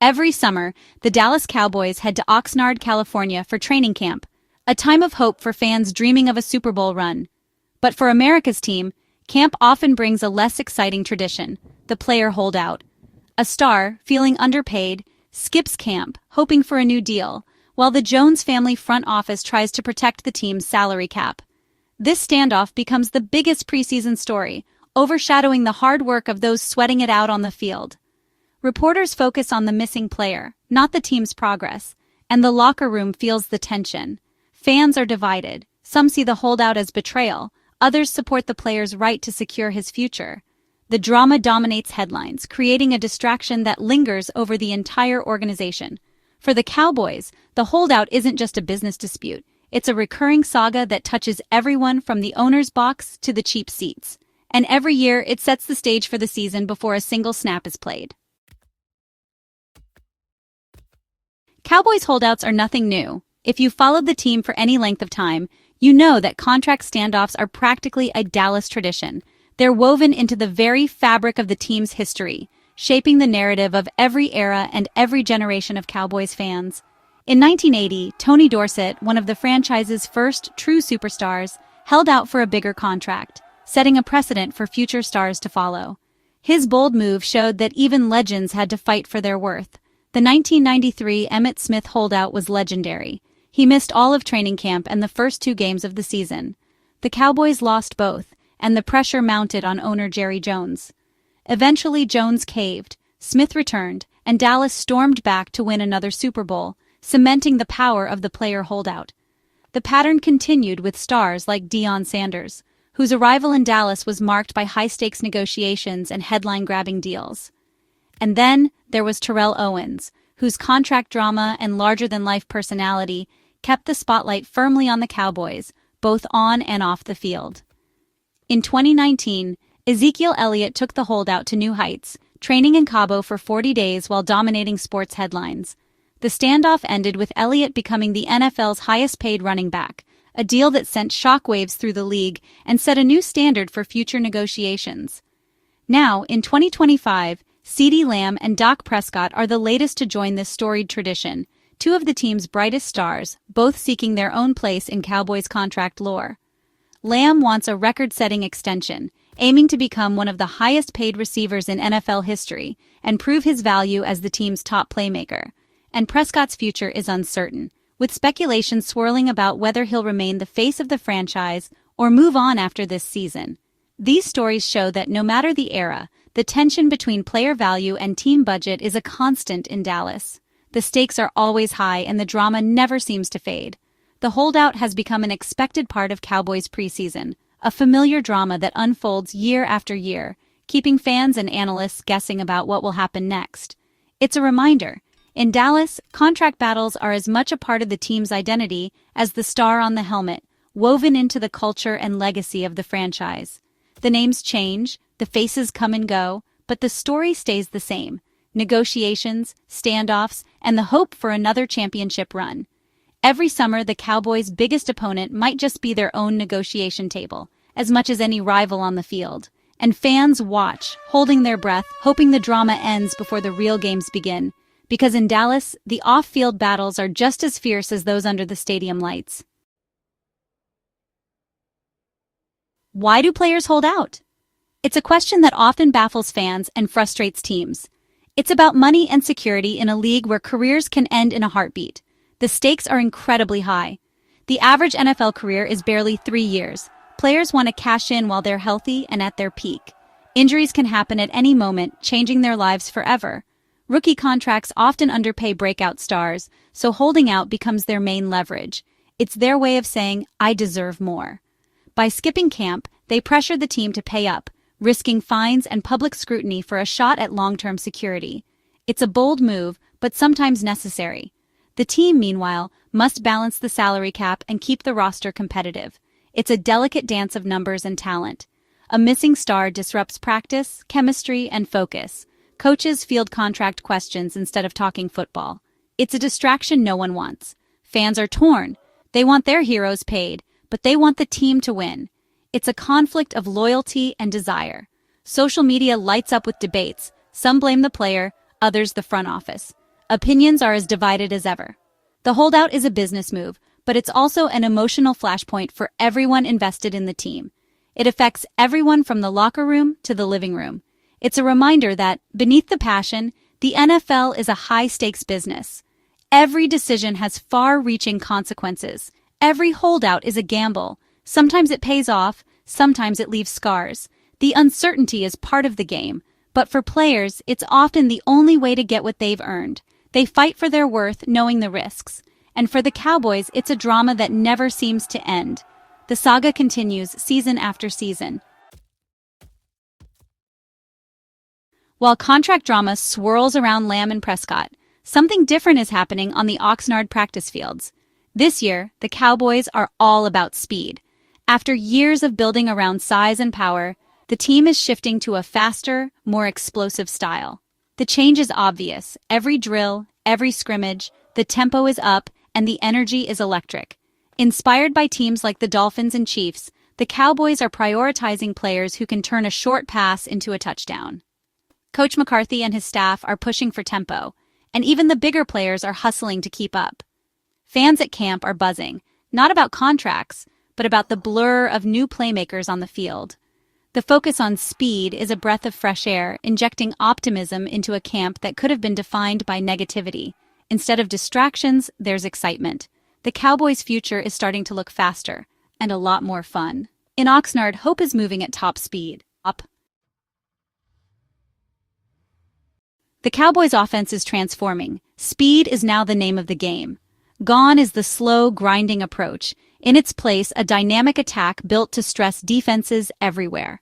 Every summer, the Dallas Cowboys head to Oxnard, California for training camp, a time of hope for fans dreaming of a Super Bowl run. But for America's team, camp often brings a less exciting tradition: the player holdout. A star, feeling underpaid, skips camp, hoping for a new deal, while the Jones family front office tries to protect the team's salary cap. This standoff becomes the biggest preseason story, overshadowing the hard work of those sweating it out on the field. Reporters focus on the missing player, not the team's progress, and the locker room feels the tension. Fans are divided. Some see the holdout as betrayal, others support the player's right to secure his future. The drama dominates headlines, creating a distraction that lingers over the entire organization. For the Cowboys, the holdout isn't just a business dispute. It's a recurring saga that touches everyone from the owner's box to the cheap seats. And every year, it sets the stage for the season before a single snap is played. Cowboys holdouts are nothing new. If you followed the team for any length of time, you know that contract standoffs are practically a Dallas tradition. They're woven into the very fabric of the team's history, shaping the narrative of every era and every generation of Cowboys fans. In 1980, Tony Dorsett, one of the franchise's first true superstars, held out for a bigger contract, setting a precedent for future stars to follow. His bold move showed that even legends had to fight for their worth. The 1993 Emmitt Smith holdout was legendary. He missed all of training camp and the first 2 games of the season. The Cowboys lost both, and the pressure mounted on owner Jerry Jones. Eventually, Jones caved, Smith returned, and Dallas stormed back to win another Super Bowl, cementing the power of the player holdout. The pattern continued with stars like Deion Sanders, whose arrival in Dallas was marked by high-stakes negotiations and headline-grabbing deals. And then there was Terrell Owens, whose contract drama and larger-than-life personality kept the spotlight firmly on the Cowboys, both on and off the field. In 2019, Ezekiel Elliott took the holdout to new heights, training in Cabo for 40 days while dominating sports headlines. The standoff ended with Elliott becoming the NFL's highest-paid running back, a deal that sent shockwaves through the league and set a new standard for future negotiations. Now, in 2025, CeeDee Lamb and Dak Prescott are the latest to join this storied tradition, 2 of the team's brightest stars, both seeking their own place in Cowboys contract lore. Lamb wants a record-setting extension, aiming to become one of the highest-paid receivers in NFL history and prove his value as the team's top playmaker. And Prescott's future is uncertain, with speculation swirling about whether he'll remain the face of the franchise or move on after this season. These stories show that no matter the era, the tension between player value and team budget is a constant in Dallas. The stakes are always high and the drama never seems to fade. The holdout has become an expected part of Cowboys preseason, a familiar drama that unfolds year after year, keeping fans and analysts guessing about what will happen next. It's a reminder: in Dallas, contract battles are as much a part of the team's identity as the star on the helmet, woven into the culture and legacy of the franchise. The names change, the faces come and go, but the story stays the same: negotiations, standoffs, and the hope for another championship run. Every summer, the Cowboys' biggest opponent might just be their own negotiation table, as much as any rival on the field. And fans watch, holding their breath, hoping the drama ends before the real games begin. Because in Dallas, the off-field battles are just as fierce as those under the stadium lights. Why do players hold out? It's a question that often baffles fans and frustrates teams. It's about money and security in a league where careers can end in a heartbeat. The stakes are incredibly high. The average NFL career is barely 3 years. Players want to cash in while they're healthy and at their peak. Injuries can happen at any moment, changing their lives forever. Rookie contracts often underpay breakout stars, so holding out becomes their main leverage. It's their way of saying, "I deserve more." By skipping camp, they pressure the team to pay up, risking fines and public scrutiny for a shot at long-term security. It's a bold move, but sometimes necessary. The team, meanwhile, must balance the salary cap and keep the roster competitive. It's a delicate dance of numbers and talent. A missing star disrupts practice, chemistry, and focus. Coaches field contract questions instead of talking football. It's a distraction no one wants. Fans are torn. They want their heroes paid, but they want the team to win. It's a conflict of loyalty and desire. Social media lights up with debates. Some blame the player, others the front office. Opinions are as divided as ever. The holdout is a business move, but it's also an emotional flashpoint for everyone invested in the team. It affects everyone from the locker room to the living room. It's a reminder that, beneath the passion, the NFL is a high-stakes business. Every decision has far-reaching consequences. Every holdout is a gamble. Sometimes it pays off, sometimes it leaves scars. The uncertainty is part of the game, but for players, it's often the only way to get what they've earned. They fight for their worth, knowing the risks. And for the Cowboys, it's a drama that never seems to end. The saga continues season after season. While contract drama swirls around Lamb and Prescott, something different is happening on the Oxnard practice fields. This year, the Cowboys are all about speed. After years of building around size and power, the team is shifting to a faster, more explosive style. The change is obvious. Every drill, every scrimmage, the tempo is up, and the energy is electric. Inspired by teams like the Dolphins and Chiefs, the Cowboys are prioritizing players who can turn a short pass into a touchdown. Coach McCarthy and his staff are pushing for tempo, and even the bigger players are hustling to keep up. Fans at camp are buzzing, not about contracts, but about the blur of new playmakers on the field. The focus on speed is a breath of fresh air, injecting optimism into a camp that could have been defined by negativity. Instead of distractions, there's excitement. The Cowboys' future is starting to look faster, and a lot more fun. In Oxnard, hope is moving at top speed. The Cowboys' offense is transforming. Speed is now the name of the game. Gone is the slow, grinding approach. In its place, a dynamic attack built to stress defenses everywhere.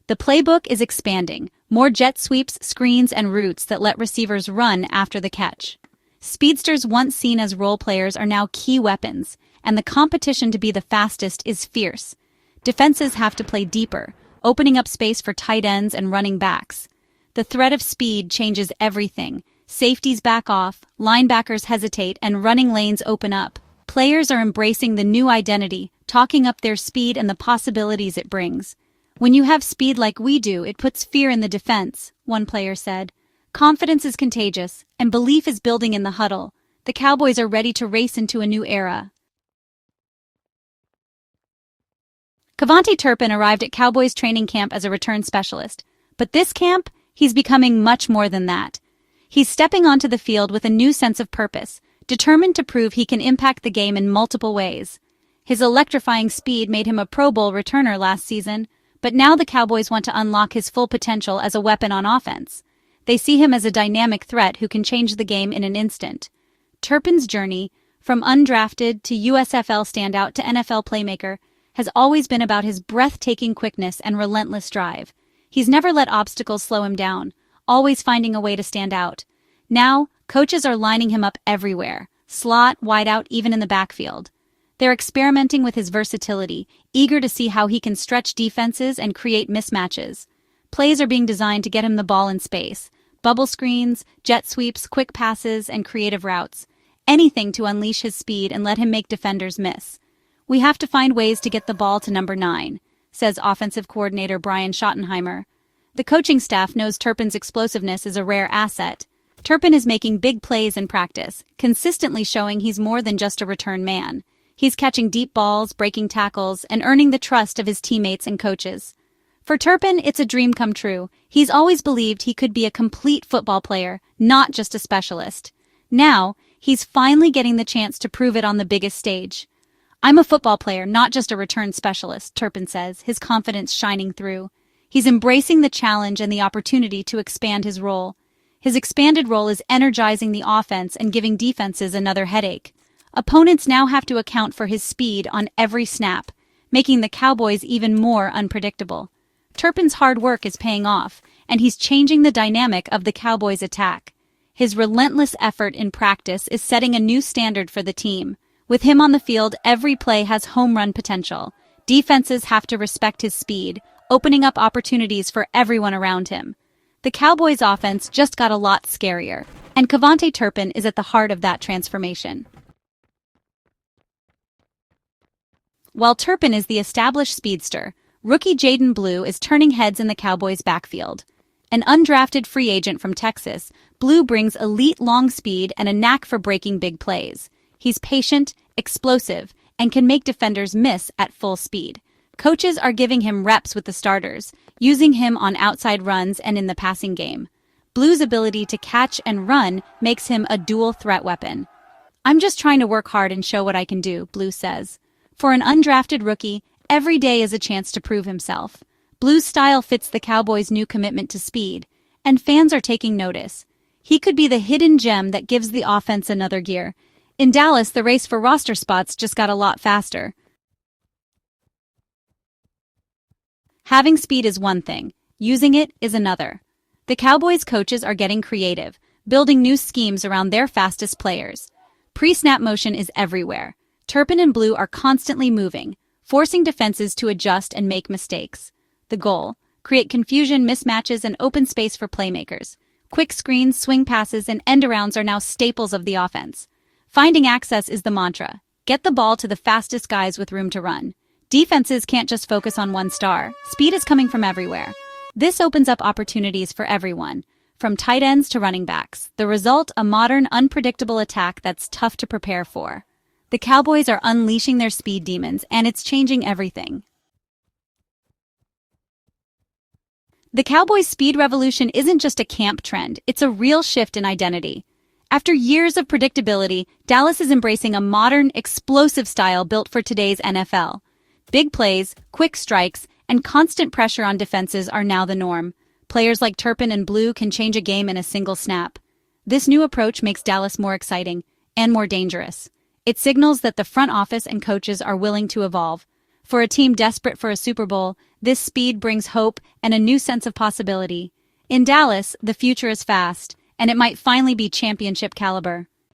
The playbook is expanding. More jet sweeps, screens, and routes that let receivers run after the catch. Speedsters once seen as role players are now key weapons, and the competition to be the fastest is fierce. Defenses have to play deeper, opening up space for tight ends and running backs. The threat of speed changes everything. Safeties back off, linebackers hesitate, and running lanes open up. Players are embracing the new identity, talking up their speed and the possibilities it brings. "When you have speed like we do, it puts fear in the defense," one player said. "Confidence is contagious, and belief is building in the huddle. The Cowboys are ready to race into a new era." KaVontae Turpin arrived at Cowboys training camp as a return specialist, but this camp, he's becoming much more than that. He's stepping onto the field with a new sense of purpose, determined to prove he can impact the game in multiple ways. His electrifying speed made him a Pro Bowl returner last season, but now the Cowboys want to unlock his full potential as a weapon on offense. They see him as a dynamic threat who can change the game in an instant. Turpin's journey, from undrafted to USFL standout to NFL playmaker, has always been about his breathtaking quickness and relentless drive. He's never let obstacles slow him down, always finding a way to stand out. Now, coaches are lining him up everywhere, slot, wideout, even in the backfield. They're experimenting with his versatility, eager to see how he can stretch defenses and create mismatches. Plays are being designed to get him the ball in space. Bubble screens, jet sweeps, quick passes, and creative routes. Anything to unleash his speed and let him make defenders miss. "We have to find ways to get the ball to number 9, says offensive coordinator Brian Schottenheimer. The coaching staff knows Turpin's explosiveness is a rare asset. Turpin is making big plays in practice, consistently showing he's more than just a return man. He's catching deep balls, breaking tackles, and earning the trust of his teammates and coaches. For Turpin, it's a dream come true. He's always believed he could be a complete football player, not just a specialist. Now, he's finally getting the chance to prove it on the biggest stage. "I'm a football player, not just a return specialist," Turpin says, his confidence shining through. He's embracing the challenge and the opportunity to expand his role. His expanded role is energizing the offense and giving defenses another headache. Opponents now have to account for his speed on every snap, making the Cowboys even more unpredictable. Turpin's hard work is paying off, and he's changing the dynamic of the Cowboys' attack. His relentless effort in practice is setting a new standard for the team. With him on the field, every play has home run potential. Defenses have to respect his speed, opening up opportunities for everyone around him. The Cowboys' offense just got a lot scarier, and KaVontae Turpin is at the heart of that transformation. While Turpin is the established speedster, rookie Jaden Blue is turning heads in the Cowboys' backfield. An undrafted free agent from Texas, Blue brings elite long speed and a knack for breaking big plays. He's patient, explosive, and can make defenders miss at full speed. Coaches are giving him reps with the starters, using him on outside runs and in the passing game. Blue's ability to catch and run makes him a dual threat weapon. "I'm just trying to work hard and show what I can do," Blue says. For an undrafted rookie, every day is a chance to prove himself. Blue's style fits the Cowboys' new commitment to speed, and fans are taking notice. He could be the hidden gem that gives the offense another gear. In Dallas, the race for roster spots just got a lot faster. Having speed is one thing, using it is another. The Cowboys coaches are getting creative, building new schemes around their fastest players. Pre-snap motion is everywhere. Turpin and Blue are constantly moving, forcing defenses to adjust and make mistakes. The goal: create confusion, mismatches, and open space for playmakers. Quick screens, swing passes, and end-arounds are now staples of the offense. Finding access is the mantra. Get the ball to the fastest guys with room to run. Defenses can't just focus on one star. Speed is coming from everywhere. This opens up opportunities for everyone, from tight ends to running backs. The result: a modern, unpredictable attack that's tough to prepare for. The Cowboys are unleashing their speed demons, and it's changing everything. The Cowboys' speed revolution isn't just a camp trend, it's a real shift in identity. After years of predictability, Dallas is embracing a modern, explosive style built for today's NFL. Big plays, quick strikes, and constant pressure on defenses are now the norm. Players like Turpin and Blue can change a game in a single snap. This new approach makes Dallas more exciting and more dangerous. It signals that the front office and coaches are willing to evolve. For a team desperate for a Super Bowl, this speed brings hope and a new sense of possibility. In Dallas, the future is fast, and it might finally be championship caliber.